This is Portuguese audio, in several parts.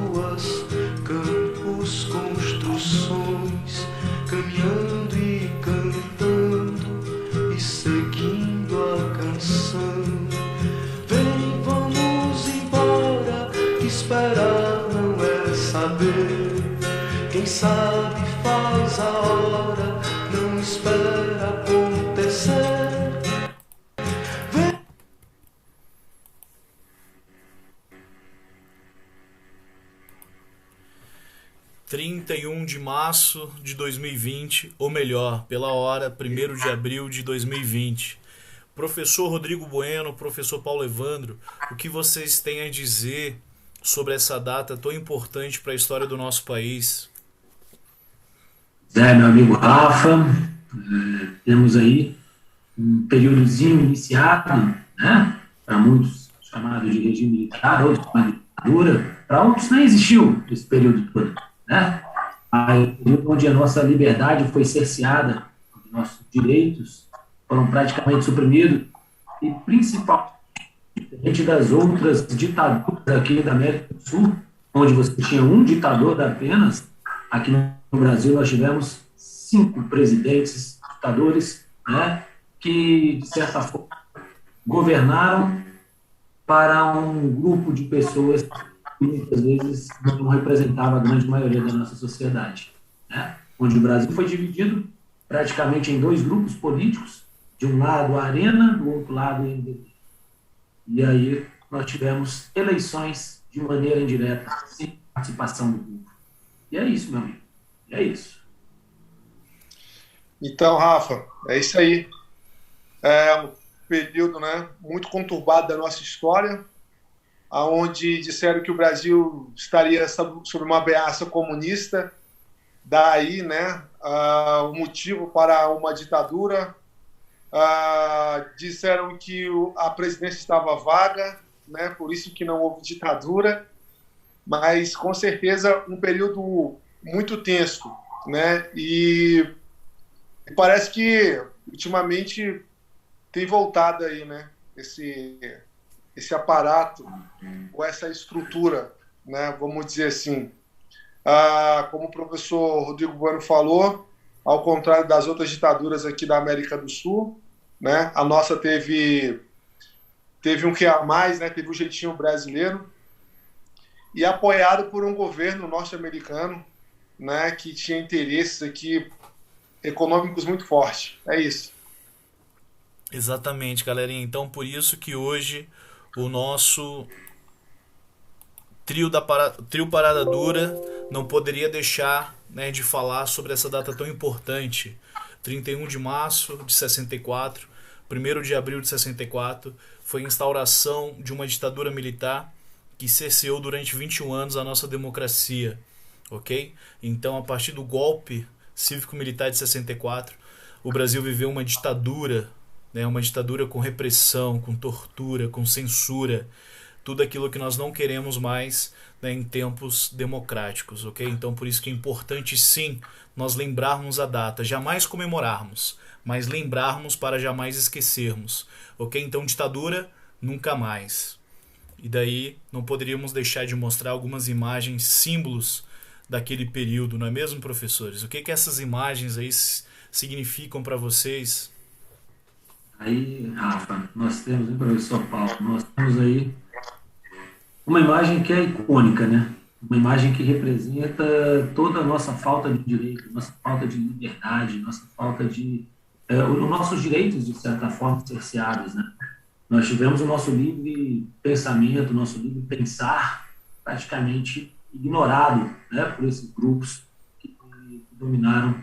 ruas, campos, construções, caminhando e cantando e seguindo a canção. Vem, vamos embora, esperar não é saber. Quem sabe faz a hora, não espera acontecer. 31 de março de 2020, ou melhor, pela hora, 1º de abril de 2020. Professor Rodrigo Bueno, professor Paulo Evandro, o que vocês têm a dizer sobre essa data tão importante para a história do nosso país? Meu amigo Rafa, temos aí um períodozinho iniciado, né? Para muitos chamado de regime militar, outros de ditadura, para outros nem existiu esse período todo, né? Aí, onde a nossa liberdade foi cerceada, onde nossos direitos foram praticamente suprimidos, e principalmente, diferente das outras ditaduras aqui da América do Sul, onde você tinha um ditador apenas, aqui no Brasil nós tivemos 5 presidentes, ditadores, né, que, de certa forma, governaram para um grupo de pessoas que muitas vezes não representava a grande maioria da nossa sociedade, né? Onde o Brasil foi dividido praticamente em 2 grupos políticos, de um lado a Arena, do outro lado o MDB. E aí nós tivemos eleições de maneira indireta, sem participação do povo. E é isso, meu amigo. E é isso. Então, Rafa, é isso aí. É um período, né, muito conturbado da nossa história, onde disseram que o Brasil estaria sob uma ameaça comunista, daí, né, o motivo para uma ditadura. Disseram que a presidência estava vaga, né, por isso que não houve ditadura, mas com certeza um período muito tenso, né, e parece que ultimamente tem voltado aí, né, esse aparato, ou essa estrutura, né, vamos dizer assim. Como o professor Rodrigo Bueno falou, ao contrário das outras ditaduras aqui da América do Sul, né, a nossa teve um que a mais, né, teve um jeitinho brasileiro, e apoiado por um governo norte-americano, né, que tinha interesses aqui econômicos muito fortes. É isso. Exatamente, galerinha. Então, por isso que hoje o nosso trio Parada Dura não poderia deixar, né, de falar sobre essa data tão importante. 31 de março de 64, 1º de abril de 64, foi a instauração de uma ditadura militar que cerceou durante 21 anos a nossa democracia, ok? Então, a partir do golpe cívico-militar de 64, o Brasil viveu uma ditadura, né, uma ditadura com repressão, com tortura, com censura, tudo aquilo que nós não queremos mais, né, em tempos democráticos, ok? Então, por isso que é importante, sim, nós lembrarmos a data, jamais comemorarmos, mas lembrarmos para jamais esquecermos, ok? Então, ditadura, nunca mais. E daí, não poderíamos deixar de mostrar algumas imagens, símbolos daquele período, não é mesmo, professores? O que essas imagens aí significam para vocês? Aí, Rafa, nós temos, hein, professor Paulo, nós temos aí uma imagem que é icônica, né? Uma imagem que representa toda a nossa falta de direito, nossa falta de liberdade, nossa falta de... os nossos direitos, de certa forma, cerceados, né? Nós tivemos o nosso livre pensamento, o nosso livre pensar praticamente ignorado, né, por esses grupos que dominaram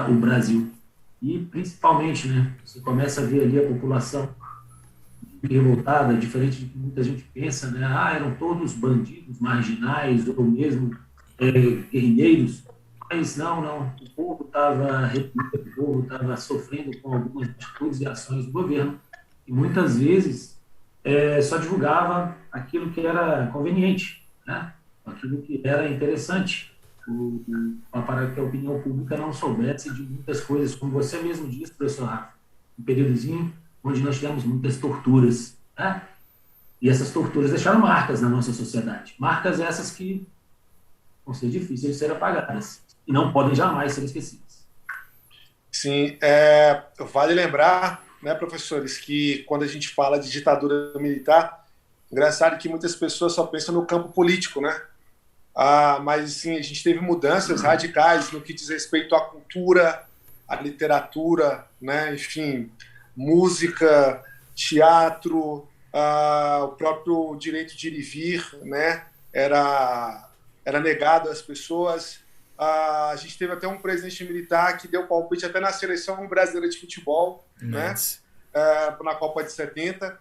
o Brasil. E, principalmente, né, você começa a ver ali a população revoltada, diferente do que muita gente pensa, né? Eram todos bandidos, marginais, ou mesmo guerrilheiros. Mas não. O povo estava reprimido, o povo estava sofrendo com algumas atitudes e ações do governo. E muitas vezes só divulgava aquilo que era conveniente, né? Aquilo que era interessante, para que a opinião pública não soubesse de muitas coisas, como você mesmo disse, professor Rafa, um períodozinho onde nós tivemos muitas torturas, né? E essas torturas deixaram marcas na nossa sociedade. Marcas essas que vão ser difíceis de serem apagadas. E não podem jamais ser esquecidas. Sim, vale lembrar, né, professores, que quando a gente fala de ditadura militar, engraçado que muitas pessoas só pensam no campo político, né? Mas sim, a gente teve mudanças radicais no que diz respeito à cultura, à literatura, né? Enfim, música, teatro, o próprio direito de ir e vir, né? Era negado às pessoas. A gente teve até um presidente militar que deu palpite até na seleção brasileira de futebol, né? Na Copa de 70.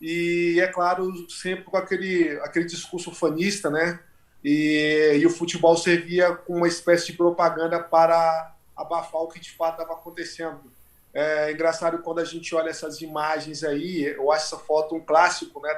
E, é claro, sempre com aquele discurso fanista, né? E o futebol servia como uma espécie de propaganda para abafar o que de fato estava acontecendo. É engraçado quando a gente olha essas imagens aí, eu acho essa foto um clássico, né,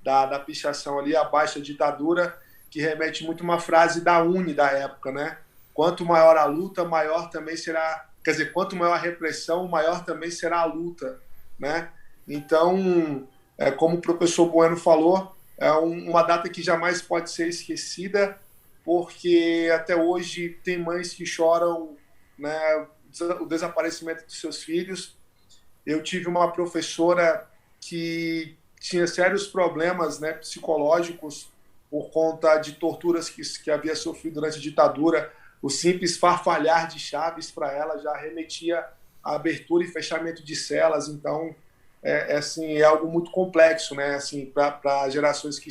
da pichação ali, a baixa ditadura, que remete muito a uma frase da UNE da época, né? Quanto maior a luta, maior também será... Quer dizer, quanto maior a repressão, maior também será a luta, né? Então, como o professor Bueno falou, é uma data que jamais pode ser esquecida, porque até hoje tem mães que choram, né, o desaparecimento dos seus filhos. Eu tive uma professora que tinha sérios problemas, né, psicológicos por conta de torturas que havia sofrido durante a ditadura. O simples farfalhar de chaves para ela já remetia à abertura e fechamento de celas. Então, assim, é algo muito complexo, né? Assim, para gerações que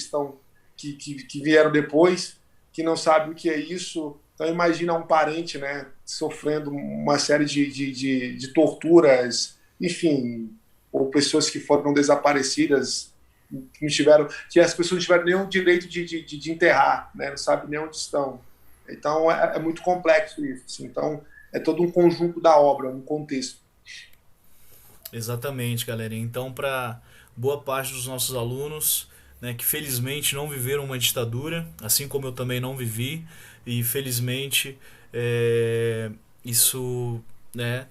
vieram depois, que não sabem o que é isso. Então, imagina um parente, né, sofrendo uma série de torturas, enfim, ou pessoas que foram desaparecidas, que as pessoas não tiveram nenhum direito de enterrar, né? Não sabem nem onde estão. Então, é muito complexo isso. Assim. Então, é todo um conjunto da obra, um contexto. Exatamente, galera. Então, para boa parte dos nossos alunos, né, que felizmente não viveram uma ditadura, assim como eu também não vivi, e felizmente isso, né,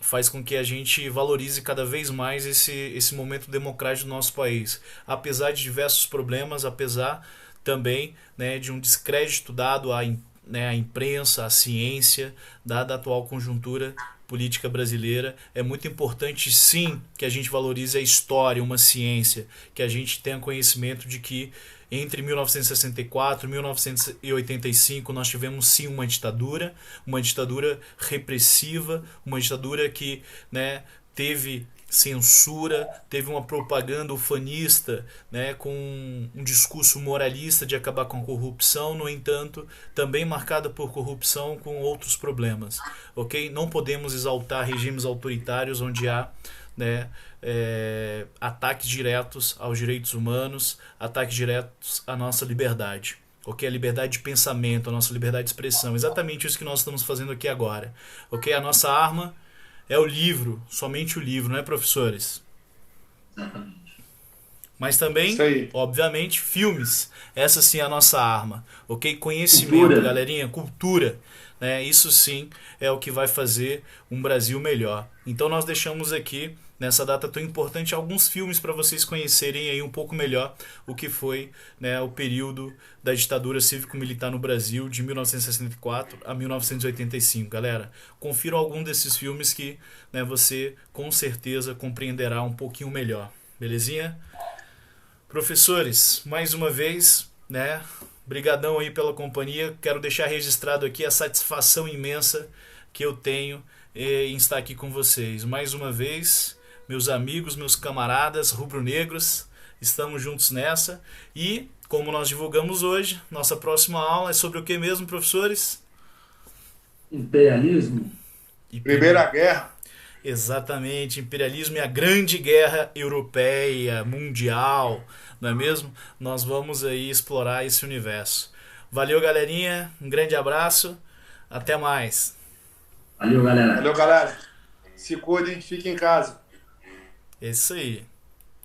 faz com que a gente valorize cada vez mais esse momento democrático do nosso país. Apesar de diversos problemas, apesar também, né, de um descrédito dado à imprensa, à ciência, dada a atual conjuntura política brasileira, é muito importante sim que a gente valorize a história, uma ciência, que a gente tenha conhecimento de que entre 1964 e 1985 nós tivemos sim uma ditadura repressiva, uma ditadura que, né, teve censura, teve uma propaganda ufanista, né, com um discurso moralista de acabar com a corrupção, no entanto, também marcada por corrupção com outros problemas, ok? Não podemos exaltar regimes autoritários onde há, né, ataques diretos aos direitos humanos, ataques diretos à nossa liberdade. Ok, a liberdade de pensamento, a nossa liberdade de expressão, exatamente isso que nós estamos fazendo aqui agora. Ok, a nossa arma é o livro, somente o livro, não é, professores? Exatamente. Mas também, obviamente, filmes. Essa sim é a nossa arma. Ok? Conhecimento, cultura. Galerinha, cultura. Né? Isso sim é o que vai fazer um Brasil melhor. Então nós deixamos aqui, nessa data tão importante, alguns filmes para vocês conhecerem aí um pouco melhor o que foi, né, o período da ditadura cívico-militar no Brasil de 1964 a 1985. Galera, confiram algum desses filmes que, né, você com certeza compreenderá um pouquinho melhor. Belezinha? Professores, mais uma vez, né, brigadão aí pela companhia. Quero deixar registrado aqui a satisfação imensa que eu tenho em estar aqui com vocês. Mais uma vez, meus amigos, meus camaradas rubro-negros, estamos juntos nessa. E, como nós divulgamos hoje, nossa próxima aula é sobre o que mesmo, professores? Imperialismo. Primeira Guerra. Exatamente, imperialismo e a grande guerra europeia, mundial, não é mesmo? Nós vamos aí explorar esse universo. Valeu, galerinha, um grande abraço, até mais. Valeu, galera. Valeu, galera. Se cuidem, fiquem em casa. É isso aí.